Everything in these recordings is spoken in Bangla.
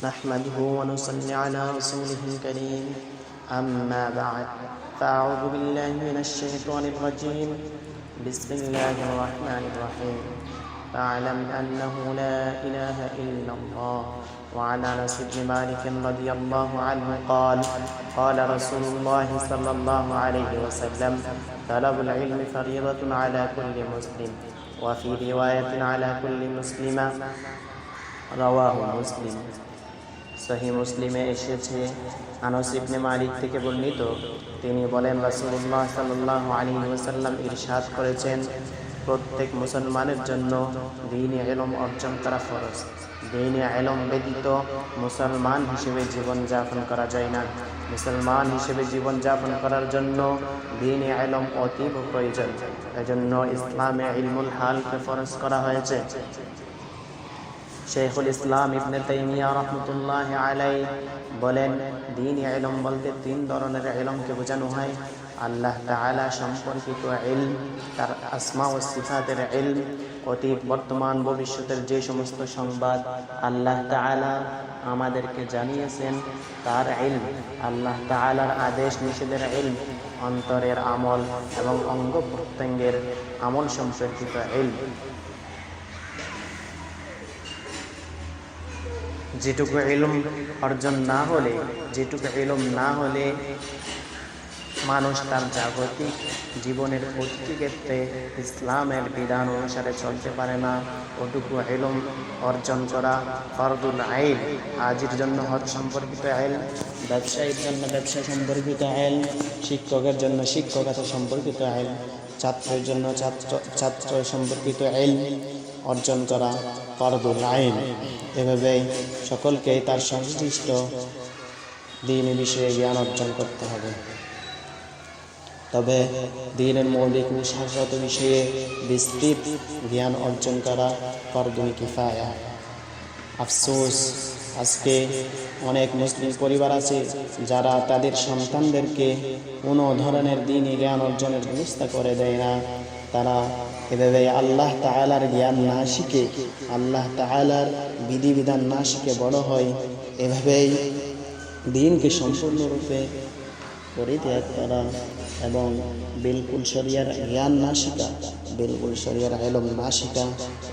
نحمده ونصلي على رسوله الكريم أما بعد فأعوذ بالله من الشيطان الرجيم بسم الله الرحمن الرحيم فاعلم أنه لا إله إلا الله. وعن أنس بن مالك رضي الله عنه قال قال رسول الله صلى الله عليه وسلم طلب العلم فريضة على كل مسلم وفي رواية على كل مسلمة রাওয়াহু মুসলিম। সহিহ মুসলিমে এসেছে, আনাস ইবনে মালিক থেকে বর্ণিত, তিনি বলেন রাসূলুল্লাহ সাল্লাল্লাহু আলাইহি ওয়াসাল্লাম ইরশাদ করেছেন, প্রত্যেক মুসলমানের জন্য দ্বীনি ইলম অর্জন করা ফরজ। দ্বীনি ইলম ব্যতীত মুসলমান হিসেবে জীবনযাপন করা যায় না। মুসলমান হিসেবে জীবনযাপন করার জন্য দ্বীনি ইলম অতীব প্রয়োজন। এজন্য ইসলামে ইলমুল হালকে ফরজ করা হয়েছে। শেখুল ইসলাম ইবনে তাইমিয়া রাহমাতুল্লাহি আলাইহি বলেন, দ্বীনি ইলম বলতে তিন ধরনের ইলমকে বোঝানো হয়। আল্লাহ তাআলা সম্পর্কিত ইলম, তার আসমা ও সিফাতের ইলম, অতীত বর্তমান ভবিষ্যতের যে সমস্ত সংবাদ আল্লাহ তাআলা আমাদেরকে জানিয়েছেন তার ইলম, আল্লাহ তাআলার আদেশ নিষেধের ইলম, অন্তরের আমল এবং অঙ্গ প্রত্যঙ্গের আমল সম্পর্কিত ইলম। যেটুকু ইলম অর্জন না হলে, যেটুকু ইলম না হলে মানুষ তার জাগতিক জীবনের প্রতিটি ক্ষেত্রে ইসলামের বিধান অনুসারে চলতে পারে না, ওটুকু ইলম অর্জন করা ফরদুল আইন। হাজির জন্য হজ সম্পর্কিত ইলম, ব্যবসায়ীর জন্য ব্যবসা সম্পর্কিত ইলম, শিক্ষকের জন্য শিক্ষকতা সম্পর্কিত ইলম, ছাত্রের জন্য ছাত্র সম্পর্কিত ইলম অর্জন করা ফরদুল আইন। এভাবে সকলকে তার সংশ্লিষ্ট দ্বীনি বিষয়ে জ্ঞান অর্জন করতে হবে। তবে দ্বীনের মৌলিক ও শাশ্বত বিষয়ে বিস্তৃত জ্ঞান অর্জন করা ফরদুল কিফায়া। আফসোস, আজকে অনেক মুসলিম পরিবার আছে যারা তাদের সন্তানদেরকে কোনো ধরনের দ্বীনি জ্ঞান অর্জনের ব্যবস্থা করে দেয় না। তারা এভাবে আল্লাহ তাআলার জ্ঞান না শিখে, আল্লাহ তাআলার বিধিবিধান না শিখে বড় হয়। এভাবেই দ্বীনকে সম্পূর্ণরূপে পরিত্যাগ করা এবং বিলকুল শরিয়ার জ্ঞান না শিখা, বিলকুল শরিয়ার ইলম না শিখা,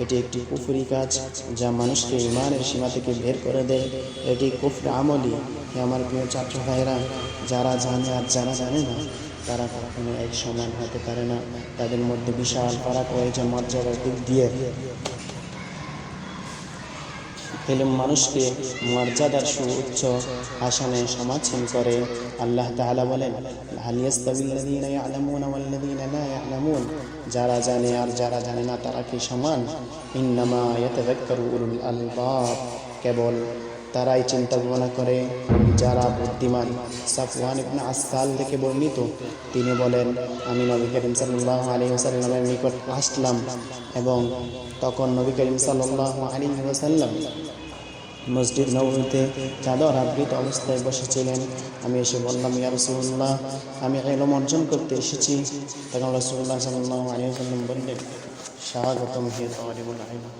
এটি একটি কুফরি কাজ যা মানুষকে ঈমানের সীমা থেকে বের করে দেয়। এটি কুফর আমলি। আমার প্রিয় ছাত্র ভাইরা, যারা জানে আর যারা জানে না তারা কখনো এক সমান হতে পারে না। তাদের মধ্যে বিশাল ফারাক রয়েছে মর্যাদার দিক দিয়ে। ইলম মানুষকে মর্যাদার সুউচ্চ আসনে সমাসীন করে। আল্লাহ তাআলা বলেন, হাল ইয়াস্তাবিল্লাযীনা ইয়া'লামুনা ওয়াল্লাযীনা লা ইয়া'লামুন, যারা জানে আর যারা জানে না তারা কি সমান? ইন্নামা ইয়াতাযাক্কারু উলুল আলবাব, কেবল তারাই চিন্তা ভাবনা করে যারা বুদ্ধিমান। সাফওয়ান ইবনে আসাল থেকে বর্ণিত, তিনি বলেন, আমি নবী করিম সাল্লাল্লাহু আলাইহি ওয়াসাল্লামের নিকট আসলাম এবং তখন নবী করিম সাল্লাল্লাহু আলাইহি ওয়াসাল্লাম মসজিদ নববীতে চাদর আবৃত অবস্থায় বসেছিলেন। আমি এসে বললাম, ইয়া রাসূলুল্লাহ, আমি ইলম অর্জন করতে এসেছি। তখন রাসূলুল্লাহ সাল্লাল্লাহু আলাইহি ওয়াসাল্লাম বললেন, স্বাগতম হে তালিবুল ইলম।